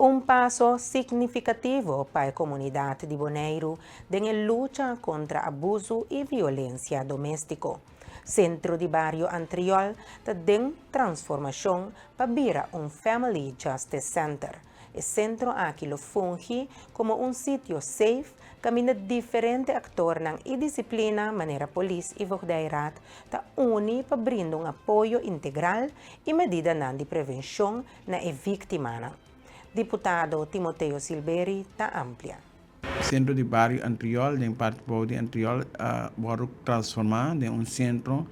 Un paso significativo para a comunidade de Bonaire em luta contra abuso e violência doméstico. Centro de Barrio Antriol tem transformação para virar Family Justice Center. O centro aqui lo funge como sítio safe, camina diferente actores e disciplina maneira polícia e vogdeirat ta uni para brindar apoio integral e medida de prevenção na vítima. Deputado Timoteo Silveri está amplia. Centro de Barrio Antriol, em parte de Antriol, vai transformar em centro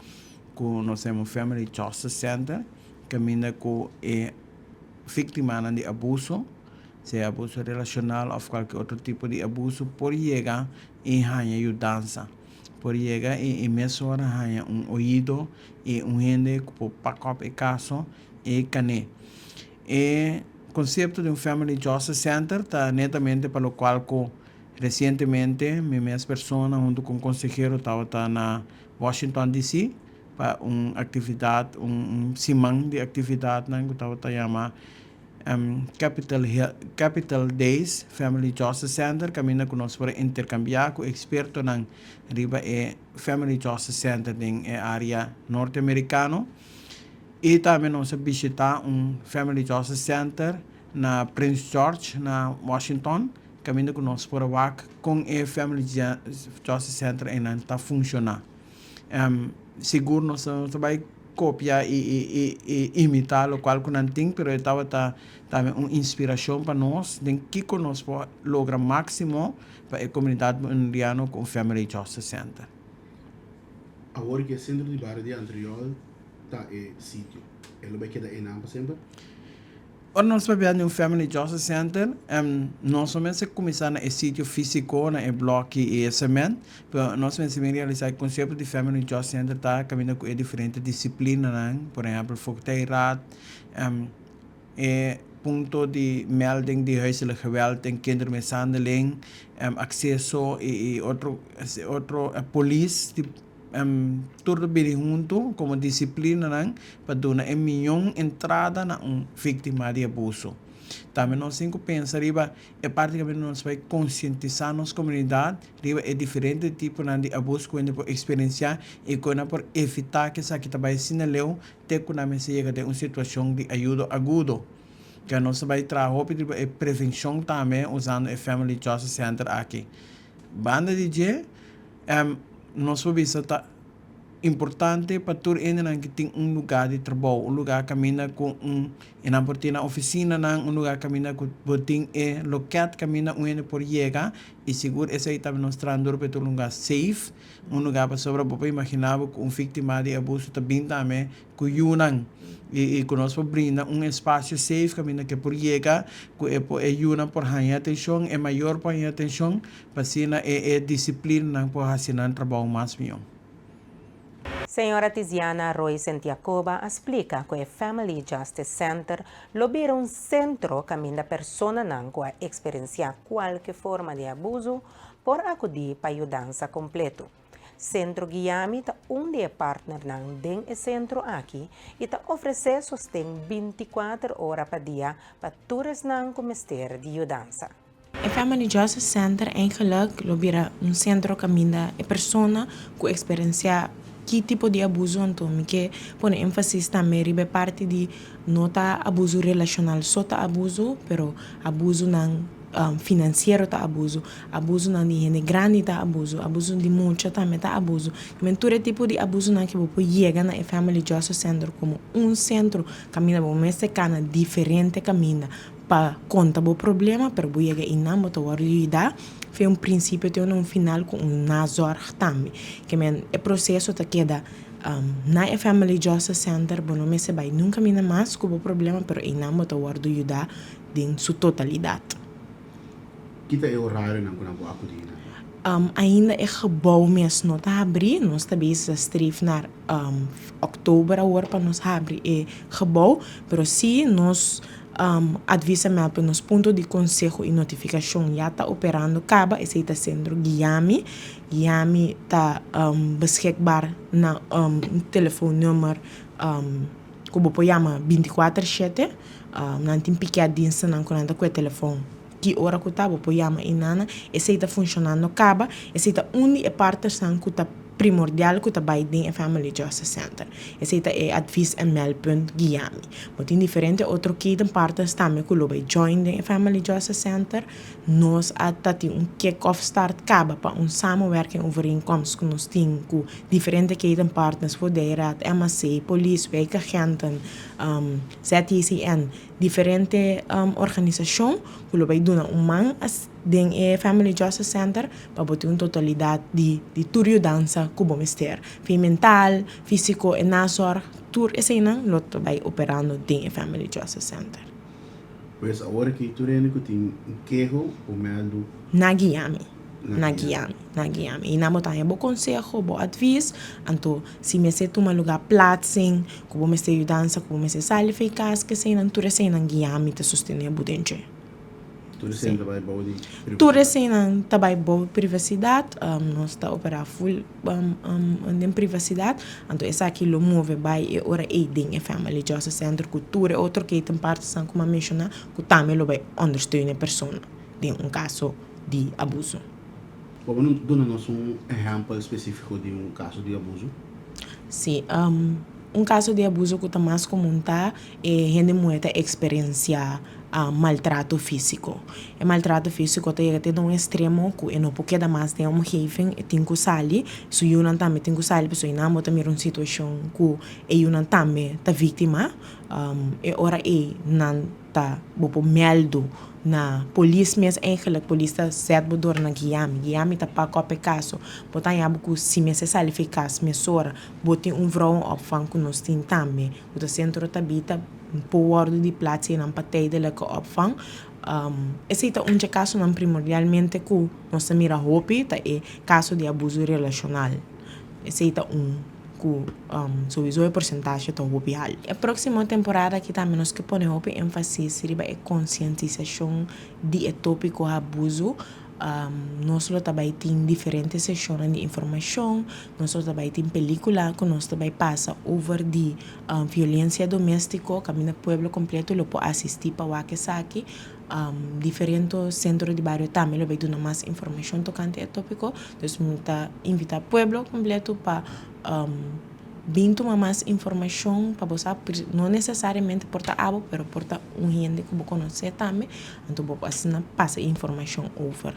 que nós chamamos Family Justice Center, que caminha com vítima de abuso, seja abuso relacional ou qualquer outro tipo de abuso, por chegar e ganhar ajuda. Por chegar e mesmo ganhar ouvido e gente que pode pagar o caso e cane. O conceito de Family Justice Center está netamente para o qual recentemente minhas pessoas junto com o consejero estava na Washington DC para uma atividade, semana de atividade que estava chamando Capital Days Family Justice Center, caminha conosco para intercambiar com expertos na riba Family Justice Center em área norte-americana. E também nós visitar Family Justice Center na Prince George, na Washington, caminho conosco para lá com o Family Justice Center e não está funcionando. Seguro nós vai copiar e imitar o qual não tem, mas estava também uma inspiração para nós, de que conosco logra máximo para a comunidade indiana com o Family Justice Center. Agora que o centro de Barrio de Antriol está em sítio, ele vai quedar em Nampa sempre? Quando nós vamos no Family Justice Center, nós somente começamos no sítio físico, no bloco e cimento, mas nós vamos realizar o conceito de Family Justice Center está caminhando com diferentes disciplinas, por exemplo, fokteirat, ponto de melding de huiselijk geweld en kindermishandeling, acceso e outro police, tudo bem junto como disciplina para dar uma melhor entrada na vítima de abuso. Também nós temos que pensar que praticamente nós vai conscientizar nossa comunidade é diferente tipo de abuso que por experienciar e que por evitar que essa que também sinaleu até que nós chega a uma situação de ajuda agudo. Que nós vai trabalhar a prevenção também usando o Family Justice Center aqui. Banda DJ, nós vamos estar importante para todo mundo que tem lugar de trabalho, lugar que caminha com na oficina, lugar que caminha com tem local que caminha por chegar e seguro esse aí também nós trazemos para um lugar safe, lugar para sobre para imaginar com vítima de abuso também com yunan e conosco brinda espaço safe caminha que por chegar que ajuda por ganhar atenção é maior por ganhar atenção para ser disciplina por fazer trabalho mais melhor. Senhora Tiziana Roy Santiagoba explica que o Family Justice Center logra centro que a persona não que experienciar qualquer forma de abuso por acudir para ajudança completo. Centro Guiami está de partner dentro do centro aqui e está oferece sostém 24 horas por dia para todos que mister de ajudança. O Family Justice Center eigenlijk logra centro que a persona que experiencia que tipo de abuso então que põe ênfase também ribe parte de nota abuso relacional só tá abuso pero abuso não financeiro tá abuso não de gente grande tá abuso de mucha também tá abuso mas todo tipo de abuso não que você chega na Family Justice Center como centro caminha bom mas cana diferente caminha para conta o problema pero você chega e não botar o ajudar foi princípio tem final com nazor também que o processo tá queda na Family Justice Center bom não se vai nunca mina mais com o problema pero e não botar o ajudar em sua totalidade. Que é o horário na boa acudir? Ainda é gebouw mesmo não está abrir nós também se streef na outubro agora para nós abrir é gebouw pero se nós advisa me para nos pontos de consejo e notificação já está operando acaba esse está sendo Guiami está beschikbaar na telefoonnummer que você chama 24/7 não tem piqueadinha não quando com o telefone. Que hora que tá, vou chama inana, esse está funcionando acaba, esse está é parte san que tá primordial que tá vai dentro Family Justice Center. Esse está advice e melpunt guiami. Mas tem diferente outro que tem partes também que lo vai join dentro Family Justice Center, nós até tem kick-off start acaba para samenwerking overeenkomst que nós tem com diferente que tem partners voor de raad, MAC, police, wijkagenten, ZTCN, diferente organisação que lo vai doen man den Family Justice Center para botar uma totalidade de tudo dança que vamos ter. Mental, físico e nasor, tudo esse não lo vai operando den Family Justice Center. Pois agora que tu rende que tem queijo ou meldo Na guiami. E na botar bom conselho, bom advice, então se me se toma lugar platsing, que vamos ter dança, que vamos ter sala eficaz, que se não tudo esse não guiami te sostener budente. tudo sempre vai bom de Tudo esse não trabalha boa privacidade, nós está operar full em privacidade, então essa aqui lo move vai e ora em Family Justice Center cultura outro que tem parte são como mencionar que também lo vai understeunen pessoa em caso de abuso. Vamos dar-nos exemplo específico de caso de abuso? Sim, caso de abuso que está mais comum é gente muita experiência maltrato físico. E maltrato físico tem extremo que não pode dar mais de omgeving e tem que sair. Se eu não também tem que sair, pessoa não pode ter uma situação que eu não também tá vítima. E ora não tá bopo meldo na polícia mesmo eigenlijk polícia certo bodor na guiami tá para qualquer caso botar em algo se me se sale eficaz me sora botar vrouw opvang que nós tem também o centro tabita por de plaats en partij de leke opvang esse é caso não primordialmente que nós mira hopi tá é caso de abuso relacional esse é sowieso é porcentagem tão hopi hal. A próxima temporada que também nós que põe hopi ênfase seria a conscientização de tópico abuso. Nós também tem diferentes sessões de informação, nós também tem película que nós também passa over de violência doméstica, que no pueblo completo lo pode assistir para o aqui. Diferentes centros de barrio também lo vai dar mais informação tocante ao tópico, então invita o pueblo completo para vir tomar mais informação para você, não necessariamente portar algo, mas portar gente que você conhece também, então você passa informação over.